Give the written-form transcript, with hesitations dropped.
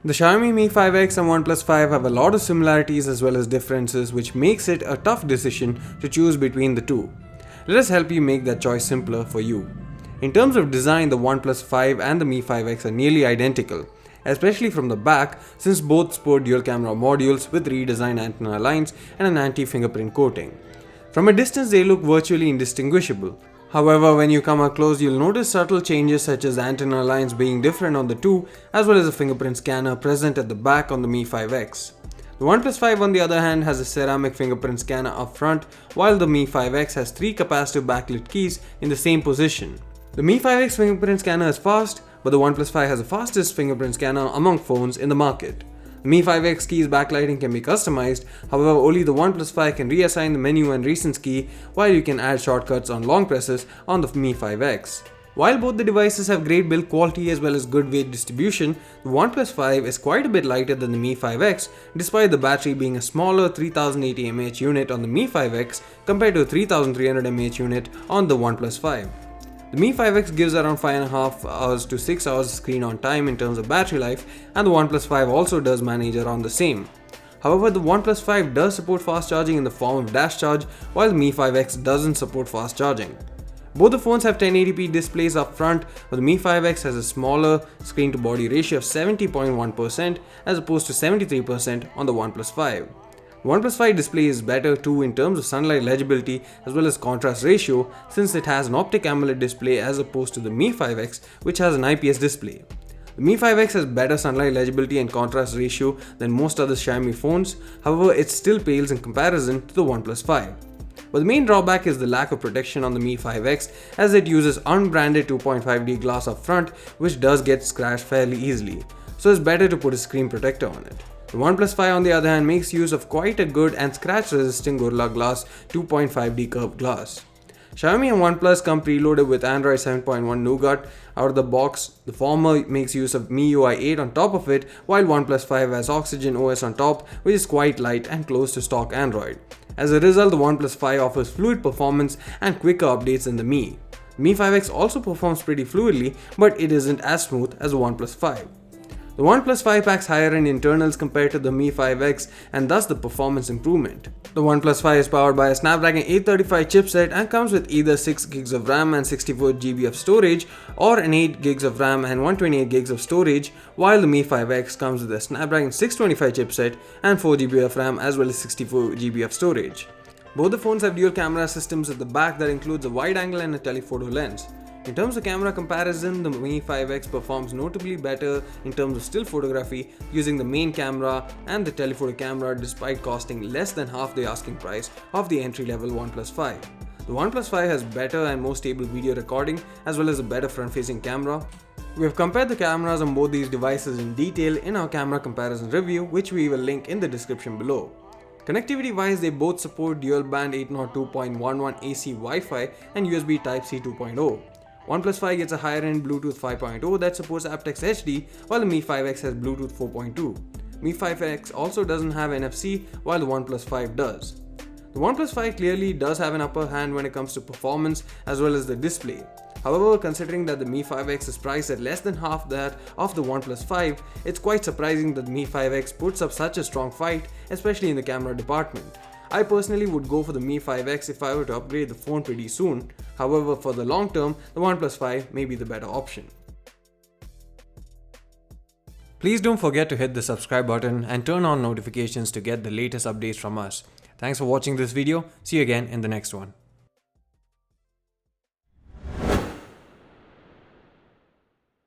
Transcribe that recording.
The Xiaomi Mi 5X and OnePlus 5 have a lot of similarities as well as differences, which makes it a tough decision to choose between the two. Let us help you make that choice simpler for you. In terms of design, the OnePlus 5 and the Mi 5X are nearly identical, especially from the back, since both sport dual camera modules with redesigned antenna lines and an anti-fingerprint coating. From a distance, they look virtually indistinguishable. However, when you come up close, you'll notice subtle changes such as antenna lines being different on the two, as well as a fingerprint scanner present at the back on the Mi 5X. The OnePlus 5 on the other hand has a ceramic fingerprint scanner up front, while the Mi 5X has 3 capacitive backlit keys in the same position. The Mi 5X fingerprint scanner is fast, but the OnePlus 5 has the fastest fingerprint scanner among phones in the market. The Mi 5X key's backlighting can be customized, however only the OnePlus 5 can reassign the menu and recents key, while you can add shortcuts on long presses on the Mi 5X. While both the devices have great build quality as well as good weight distribution, the OnePlus 5 is quite a bit lighter than the Mi 5X, despite the battery being a smaller 3080 mAh unit on the Mi 5X compared to a 3300 mAh unit on the OnePlus 5. The Mi 5X gives around 5.5 hours to 6 hours screen on time in terms of battery life, and the OnePlus 5 also does manage around the same. However, the OnePlus 5 does support fast charging in the form of dash charge, while the Mi 5X doesn't support fast charging. Both the phones have 1080p displays up front, but the Mi 5X has a smaller screen to body ratio of 70.1% as opposed to 73% on the OnePlus 5. The OnePlus 5 display is better too in terms of sunlight legibility as well as contrast ratio, since it has an optic AMOLED display as opposed to the Mi 5X, which has an IPS display. The Mi 5X has better sunlight legibility and contrast ratio than most other Xiaomi phones, however it still pales in comparison to the OnePlus 5. But the main drawback is the lack of protection on the Mi 5X, as it uses unbranded 2.5D glass up front, which does get scratched fairly easily, so it's better to put a screen protector on it. The OnePlus 5 on the other hand makes use of quite a good and scratch resistant Gorilla Glass 2.5D curved glass. Xiaomi and OnePlus come preloaded with Android 7.1 Nougat out of the box. The former makes use of MIUI 8 on top of it, while OnePlus 5 has Oxygen OS on top, which is quite light and close to stock Android. As a result, the OnePlus 5 offers fluid performance and quicker updates than the Mi. The Mi 5X also performs pretty fluidly, but it isn't as smooth as the OnePlus 5. The OnePlus 5 packs higher end internals compared to the Mi 5X, and thus the performance improvement. The OnePlus 5 is powered by a Snapdragon 835 chipset and comes with either 6GB of RAM and 64GB of storage, or an 8GB of RAM and 128GB of storage, while the Mi 5X comes with a Snapdragon 625 chipset and 4GB of RAM as well as 64GB of storage. Both the phones have dual camera systems at the back that includes a wide angle and a telephoto lens. In terms of camera comparison, the Mi 5X performs notably better in terms of still photography using the main camera and the telephoto camera, despite costing less than half the asking price of the entry-level OnePlus 5. The OnePlus 5 has better and more stable video recording as well as a better front-facing camera. We have compared the cameras on both these devices in detail in our camera comparison review, which we will link in the description below. Connectivity-wise, they both support dual-band 802.11 AC Wi-Fi and USB Type-C 2.0. OnePlus 5 gets a higher-end Bluetooth 5.0 that supports aptX HD, while the Mi 5X has Bluetooth 4.2. Mi 5X also doesn't have NFC, while the OnePlus 5 does. The OnePlus 5 clearly does have an upper hand when it comes to performance as well as the display. However, considering that the Mi 5X is priced at less than half that of the OnePlus 5, it's quite surprising that the Mi 5X puts up such a strong fight, especially in the camera department. I personally would go for the Mi 5X if I were to upgrade the phone pretty soon. However, for the long term, the OnePlus 5 may be the better option. Please don't forget to hit the subscribe button and turn on notifications to get the latest updates from us. Thanks for watching this video. See you again in the next one.